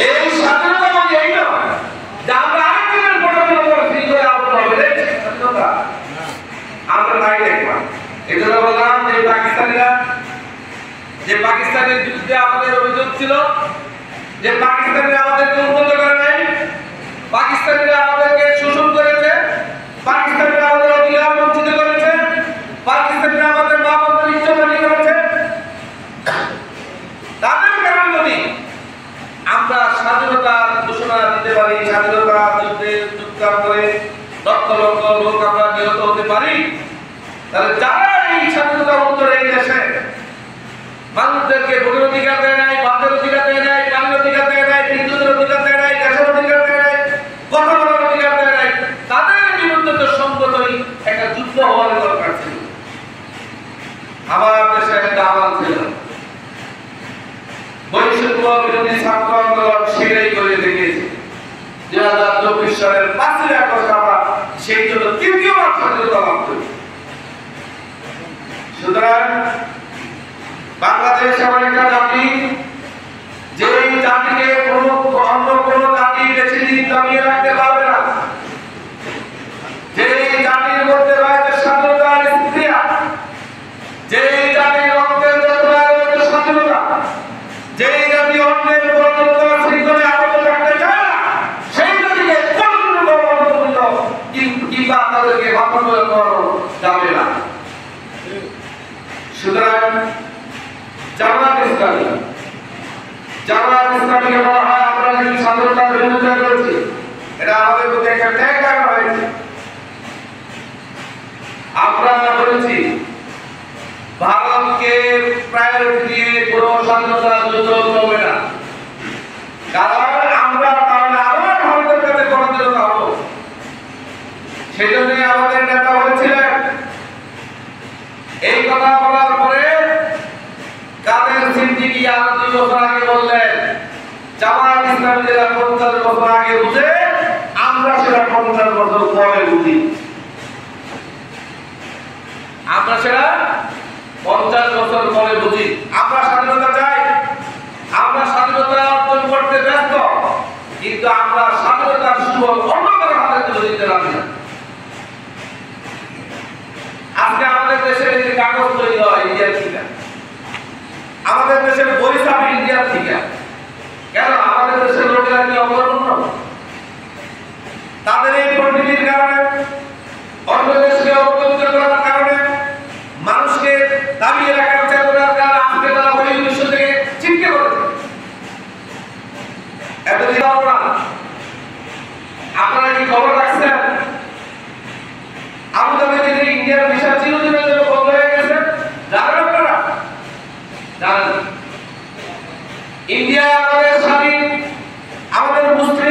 এই স্বাধীনতা মানে এই নয় যে আমরা আরেকজনের পটকের উপর ফিল করে আবদ্ধ হবে রে স্বাধীনতা আমরা তাই দেখলাম। এজন্য বললাম যে পাকিস্তানের বিরুদ্ধে আমাদের অভিযোগ ছিল যে পাকিস্তানিরা আমাদেরকে উন্নত করে নাই, পাকিস্তানিরা আমাদেরকে শোষণ করেছে, পাকিস্তানিরা আমাদের অধিকার বঞ্চিত করেছে, পাকিস্তানিরা আমাদের মা বোনদের ইজ্জতহানি করেছে। তাদের কারণে যদি আমরা স্বাধীনতার ঘোষণা দিতে পারি, স্বাধীনতা যুদ্ধে যোগদান করে লক্ষ লক্ষ লোক আমরা নিহত হতে পারি, তাহলে যারা এই স্বাধীনতা উত্তরে এই দেশে মানুষদেরকে ভোটের অধিকার দেয় নাই, বাঁধের অধিকার দেয় নাই, পানির অধিকার দেয় নাই, বিদ্যুতের অধিকার দেয় নাই, গ্যাসের অধিকার দেয় নাই, কথা বলার অধিকার দেয় নাই, তাদের বিরুদ্ধে তো সঙ্গতই একটা যুদ্ধ হওয়ার দরকার ছিল। আমার দেশে একটা আহ্বান ছিল, বৈষম্য বিরোধী ছাত্র আন্দোলন সেটাই করে দেখিয়েছে। 2024 সালের 5 আগস্ট আমরা সেই জন্য তৃতীয়বার স্বাধীনতা লাভ করি। সুতরাং বাংলাদেশ এমন একটা জাতি, যে জাতিকে অন্য কোনো জাতি বেশি দিন দামিয়ে রাখতে পারবে না। যে জাতির মধ্যে রয়েছে স্বাধীনতার স্পৃহা, যে জাতির রক্তের যন্ত্রণায় রয়েছে স্বাধীনতা, যে জাতি অন্যের গণতন্ত্র শৃঙ্খলে আবদ্ধ থাকতে চায় না, সেই জাতিকে কিংবা তাদেরকে ভাবনা করানো যাবে না। সুতরাং জামাত ইসলামীকে বলা হয় আমরা যদি স্বাধীনতার বিরোধিতা করেছি, এটা আমাদের প্রতি একটা ট্যাগ লাগানো হয়েছে। আমরা বলেছি ভারতকে প্রায়োরিটি দিয়ে কোনো স্বাধীনতা যুদ্ধ হবে না, কারণ আমরা তাহলে আবার ভারতের কাছে পরাজিত হব। সেজন্য আমাদের নেতা বলেছিলেন, এই কথা বলার পরে কাদের সিদ্দিকী আর 2 বছর আগে বললেন জামাত ইসলামী যেটা 50 বছর আগে বুঝে আমরা সেটা 50 বছর পরে বুঝি। আমরা সেটা 50 বছর পরে বুঝি। আমরা স্বাধীনতা চাই, আমরা স্বাধীনতা অর্জন করতে ব্যস্ত, কিন্তু আমরা স্বাধীনতার সুফল অন্য কারো হাতে তুলে দিতে রাজি না। আজকে আমাদের দেশে এই কাগজ তৈরি হয় ইন্ডিয়ার থেকে, আমাদের দেশের বই ছাপে ইন্ডিয়ার থেকে। কেন? আমাদের দেশের লোকেরা কি অবলম্বন, তাদের এই পরিণতির কারণে, অন্য দেশকে অবলম্বন করার কারণে, মানুষকে দাবিয়ে রাখার চেতনার কারণে আজকে তারা বহির্বিশ্ব থেকে ছিটকে পড়েছে। এতদিন আপনারা কি খবর রাখছেন আবু ধাবিতে যে ইন্ডিয়ার ভিসা চিরদিনের জন্য বন্ধ হয়ে গেছে? জানেন আপনারা? জানেন? ইন্ডিয়া আমাদের স্বাধীন, আমাদের মুসলিম